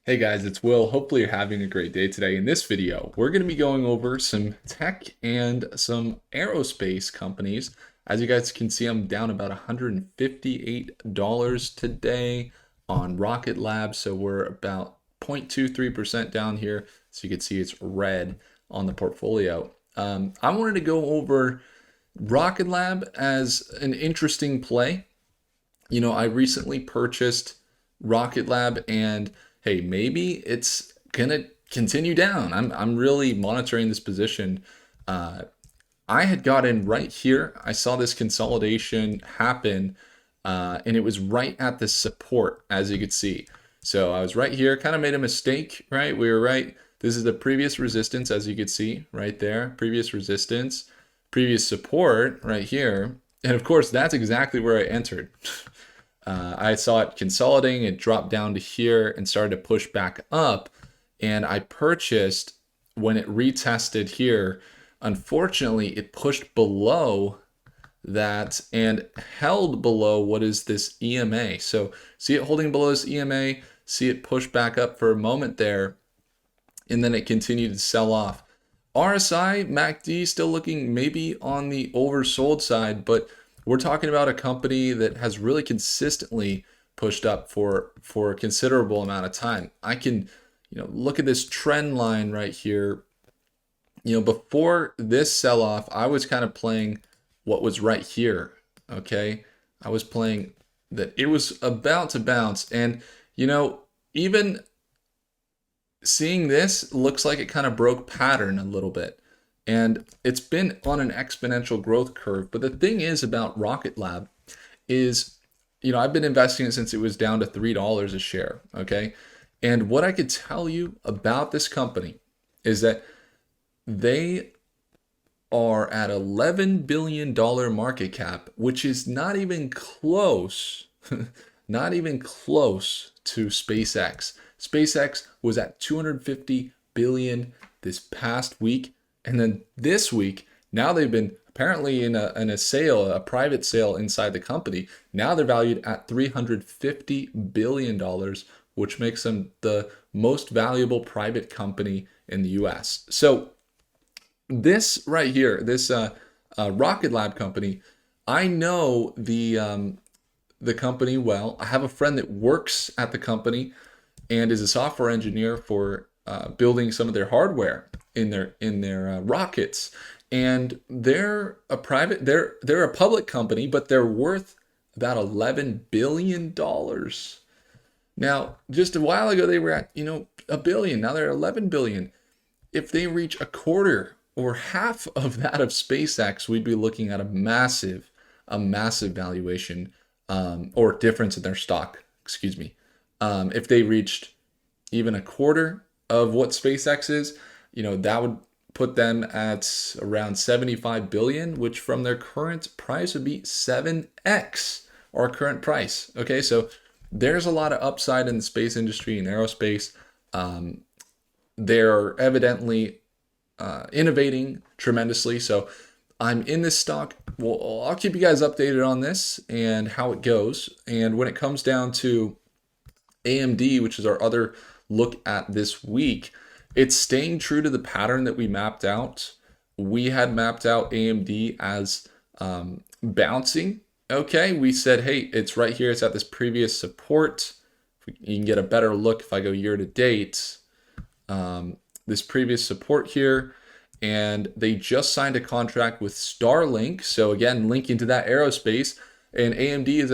Hey guys, it's Will. Hopefully you're having a great day today. In this video, we're going to be going over some tech and some aerospace companies. As you guys can see, I'm down about $158 today on Rocket Lab. So we're about 0.23% down here. So you can see it's red on the portfolio. I wanted to go over Rocket Lab as an interesting play. I recently purchased Rocket Lab and hey, maybe it's gonna continue down. I'm really monitoring this position. Uh, I had got in right here. I saw this consolidation happen, and it was right at the support, as you could see. So I was right here, kind of made a mistake, right? We were right. This is the previous resistance, as you could see right there. Previous resistance, previous support right here. And of course, that's exactly where I entered. I saw it consolidating, it dropped down to here and started to push back up. And I purchased when it retested here. Unfortunately, it pushed below that and held below what is this EMA. So see it holding below this EMA, see it push back up for a moment there, and then it continued to sell off. RSI, MACD still looking maybe on the oversold side, but we're talking about a company that has really consistently pushed up for a considerable amount of time. I can, look at this trend line right here. Before this sell-off, I was kind of playing what was right here. Okay, I was playing that it was about to bounce, and even seeing this looks like it kind of broke pattern a little bit. And it's been on an exponential growth curve. But the thing is about Rocket Lab is, I've been investing since it was down to $3 a share. Okay. And what I could tell you about this company is that they are at $11 billion market cap, which is not even close, not even close to SpaceX. SpaceX was at 250 billion this past week, and then this week, now they've been apparently in a sale, a private sale inside the company. Now they're valued at $350 billion, which makes them the most valuable private company in the US. So this right here, this Rocket Lab company, I know the company well. I have a friend that works at the company and is a software engineer for building some of their hardware in their rockets. And they're a public company, but they're worth about $11 billion. Now, just a while ago they were at a billion. Now they're 11 billion. If they reach a quarter or half of that of SpaceX, we'd be looking at a massive valuation, or difference in their stock. Excuse me. If they reached even a quarter of what SpaceX is, that would put them at around 75 billion, which from their current price would be 7x our current price. Okay, so there's a lot of upside in the space industry and aerospace. They're evidently innovating tremendously. So I'm in this stock. Well, I'll keep you guys updated on this and how it goes. And when it comes down to AMD, which is our other look at this week, it's staying true to the pattern that we mapped out. We had mapped out AMD as bouncing. Okay, we said, hey, it's right here. It's at this previous support. You can get a better look if I go year to date. This previous support here, and they just signed a contract with Starlink. So again, linking to that aerospace. And AMD is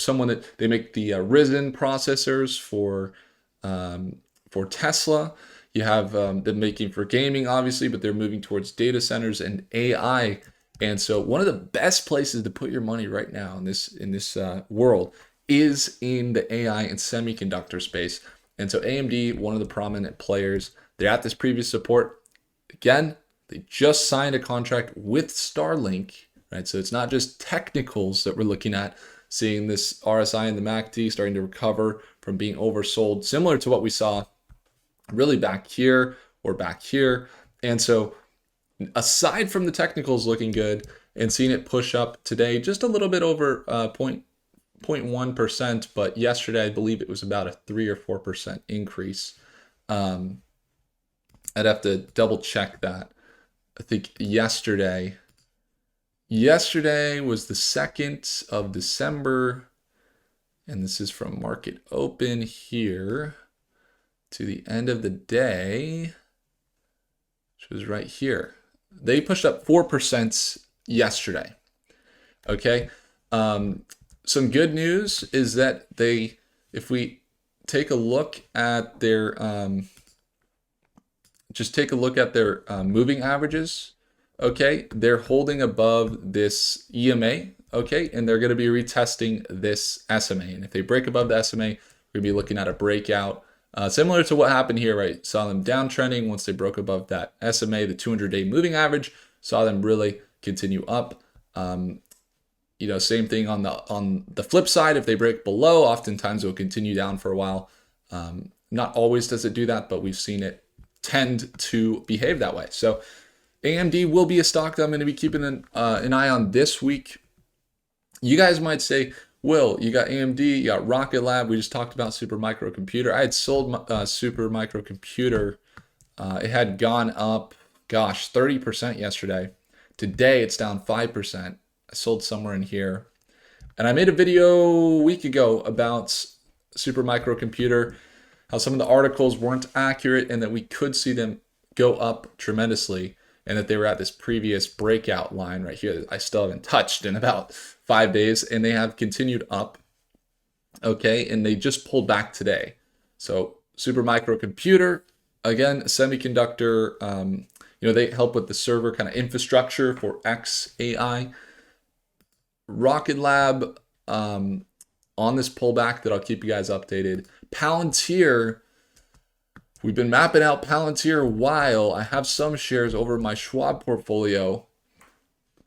someone that they make the Ryzen processors for Tesla. You have them making for gaming, obviously, but they're moving towards data centers and AI. And so one of the best places to put your money right now in this world is in the AI and semiconductor space. And so AMD, one of the prominent players, they're at this previous support. Again, they just signed a contract with Starlink, right? So it's not just technicals that we're looking at, seeing this RSI and the MACD starting to recover from being oversold, similar to what we saw really back here or back here. And so aside from the technicals looking good and seeing it push up today, just a little bit over 0.1%, but yesterday I believe it was about a 3 or 4% increase. I'd have to double check that. I think yesterday was the 2nd of December, and this is from market open here to the end of the day, which was right here. They pushed up 4% yesterday. Okay. Some good news is that if we take a look at their, just take a look at their moving averages. Okay, they're holding above this EMA. Okay, and they're going to be retesting this SMA. And if they break above the SMA, we're going to be looking at a breakout. Similar to what happened here, right? Saw them downtrending once they broke above that SMA, the 200-day moving average. Saw them really continue up. Same thing on the flip side. If they break below, oftentimes it will continue down for a while. Not always does it do that, but we've seen it tend to behave that way. So AMD will be a stock that I'm going to be keeping an eye on this week. You guys might say, Will, you got AMD, you got Rocket Lab. We just talked about Super Microcomputer. I had sold Super Microcomputer. It had gone up, 30% yesterday. Today it's down 5%. I sold somewhere in here. And I made a video a week ago about Super Microcomputer, how some of the articles weren't accurate and that we could see them go up tremendously, and that they were at this previous breakout line right here that I still haven't touched in about 5 days, and they have continued up. Okay, and they just pulled back today. So Super Microcomputer, again, semiconductor, they help with the server kind of infrastructure for XAI. Rocket Lab, on this pullback that I'll keep you guys updated. Palantir, we've been mapping out Palantir a while. I have some shares over my Schwab portfolio.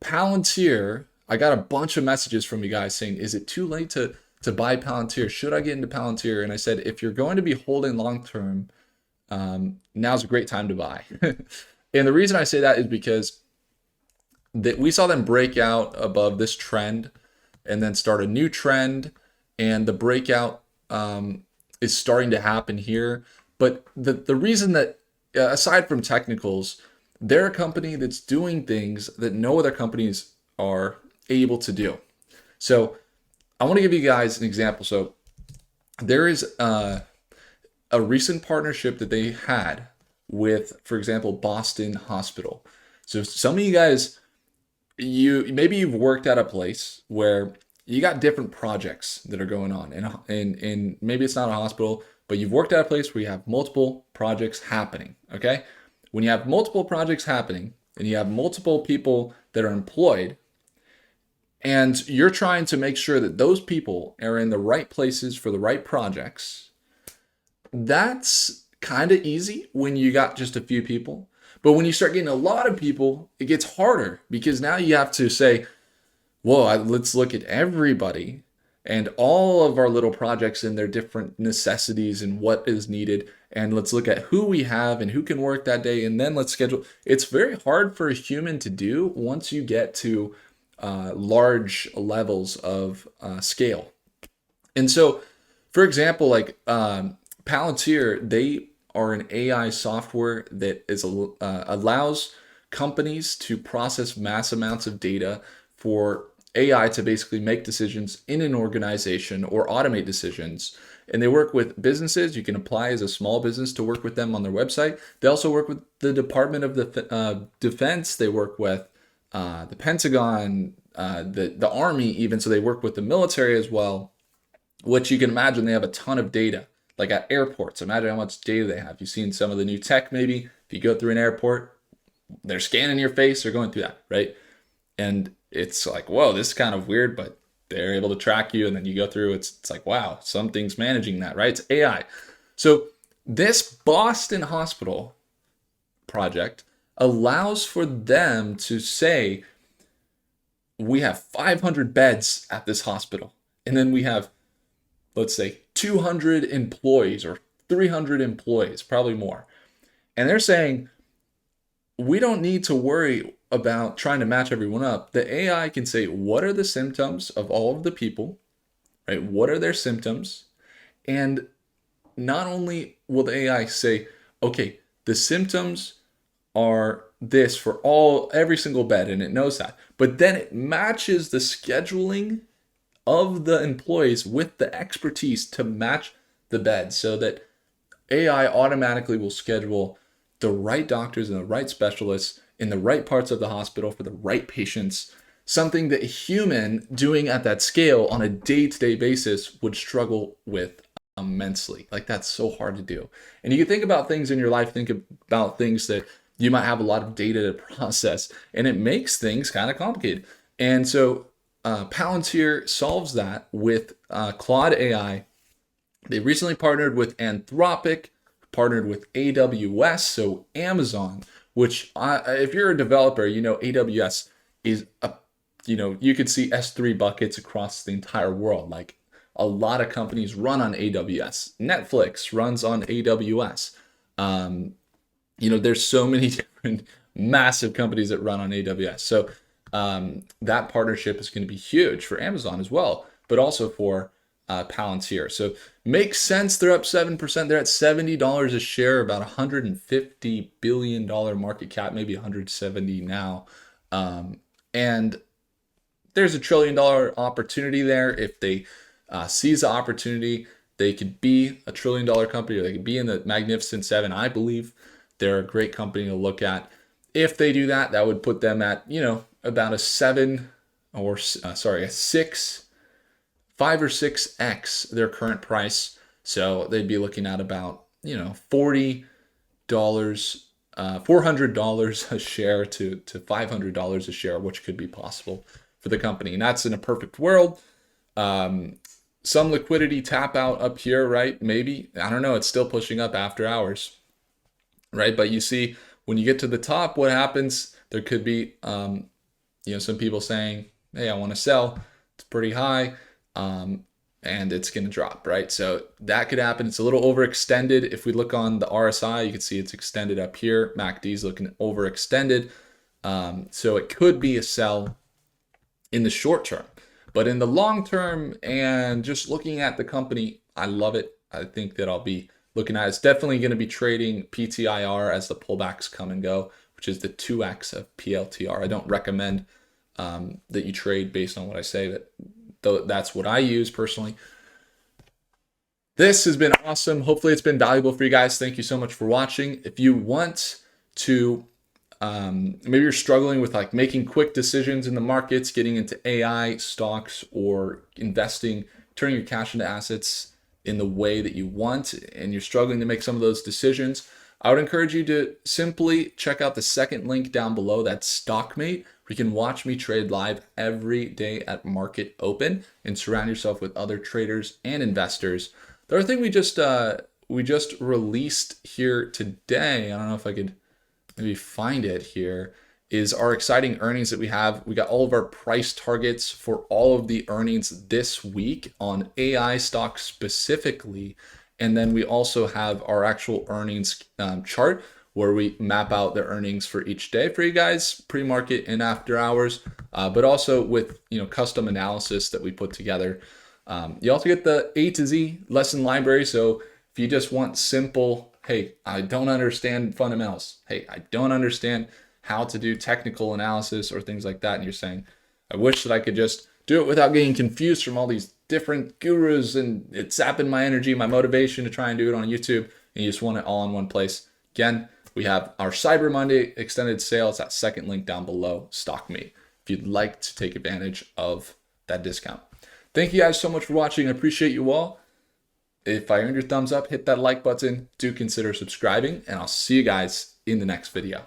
Palantir, I got a bunch of messages from you guys saying, is it too late to buy Palantir? Should I get into Palantir? And I said, if you're going to be holding long-term, now's a great time to buy. And the reason I say that is because we saw them break out above this trend and then start a new trend, and the breakout is starting to happen here. But the reason that, aside from technicals, they're a company that's doing things that no other companies are able to do. So I want to give you guys an example. So there is a recent partnership that they had with, for example, Boston Hospital. So some of you guys, maybe you've worked at a place where you got different projects that are going on, and maybe it's not a hospital, but you've worked at a place where you have multiple projects happening. Okay, when you have multiple projects happening and you have multiple people that are employed, and you're trying to make sure that those people are in the right places for the right projects, that's kind of easy when you got just a few people. But when you start getting a lot of people, it gets harder, because now you have to say, well, let's look at everybody and all of our little projects and their different necessities and what is needed. And let's look at who we have and who can work that day. And then let's schedule. It's very hard for a human to do once you get to large levels of scale. And so, for example, like Palantir, they are an AI software that allows companies to process mass amounts of data for AI to basically make decisions in an organization or automate decisions. And they work with businesses. You can apply as a small business to work with them on their website. They also work with the Department of Defense. They work with the Pentagon, the Army even. So they work with the military as well, which you can imagine they have a ton of data. Like at airports, imagine how much data they have. You've seen some of the new tech maybe. If you go through an airport, they're scanning your face, they're going through that, right? And it's like, whoa, this is kind of weird, but they're able to track you, and then you go through, it's like, wow, something's managing that, right? It's AI. So this Boston Hospital project allows for them to say, we have 500 beds at this hospital, and then we have, let's say, 200 employees or 300 employees, probably more. And they're saying, we don't need to worry about trying to match everyone up. The AI can say, what are the symptoms of all of the people? right? What are their symptoms? And not only will the AI say, okay, the symptoms are this for every single bed, and it knows that, but then it matches the scheduling of the employees with the expertise to match the bed, so that AI automatically will schedule the right doctors and the right specialists in the right parts of the hospital for the right patients, something that a human doing at that scale on a day-to-day basis would struggle with immensely. Like, that's so hard to do. And you can think about things in your life, think about things that you might have a lot of data to process, and it makes things kind of complicated. And so Palantir solves that with Claude AI. They recently partnered with Anthropic, partnered with AWS, so Amazon, which if you're a developer, you know AWS is you could see S3 buckets across the entire world. Like, a lot of companies run on AWS. Netflix runs on AWS. There's so many different massive companies that run on AWS. So that partnership is going to be huge for Amazon as well, but also for Palantir. So makes sense. They're up 7%. They're at $70 a share, about $150 billion market cap, maybe 170 now. And there's a $1 trillion opportunity there. If they seize the opportunity, they could be a $1 trillion company, or they could be in the Magnificent Seven. I believe they're a great company to look at. If they do that, that would put them at, about a 5 or 6x their current price. So they'd be looking at about, $40, $400 a share to $500 a share, which could be possible for the company. And that's in a perfect world. Some liquidity tap out up here, right? Maybe, I don't know. It's still pushing up after hours, right? But you see, when you get to the top, what happens? There could be, some people saying, hey, I want to sell. It's pretty high. And it's going to drop, right? So that could happen. It's a little overextended. If we look on the RSI, you can see it's extended up here. MACD is looking overextended. So it could be a sell in the short term. But in the long term, and just looking at the company, I love it. I think that I'll be looking at it. It's definitely going to be trading PTIR as the pullbacks come and go, which is the 2x of PLTR. I don't recommend that you trade based on what I say, but that's what I use personally. This has been awesome. Hopefully it's been valuable for you guys. Thank you so much for watching. If you want to, maybe you're struggling with like making quick decisions in the markets, getting into AI stocks, or investing, turning your cash into assets in the way that you want, and you're struggling to make some of those decisions, I would encourage you to simply check out the second link down below. That's StockMate, where you can watch me trade live every day at market open and surround yourself with other traders and investors. The other thing we just released here today, I don't know if I could maybe find it here, is our exciting earnings that we have. We got all of our price targets for all of the earnings this week on AI stocks specifically. And then we also have our actual earnings chart, where we map out the earnings for each day for you guys, pre-market and after hours, but also with custom analysis that we put together. You also get the A to Z lesson library. So if you just want simple, hey, I don't understand fundamentals. Hey, I don't understand how to do technical analysis or things like that, and you're saying, I wish that I could just do it without getting confused from all these different gurus and it's sapping my energy, my motivation to try and do it on YouTube, and you just want it all in one place. Again, we have our Cyber Monday extended sale. It's that second link down below, StockMe, if you'd like to take advantage of that discount. Thank you guys so much for watching. I appreciate you all. If I earned your thumbs up, hit that like button. Do consider subscribing, and I'll see you guys in the next video.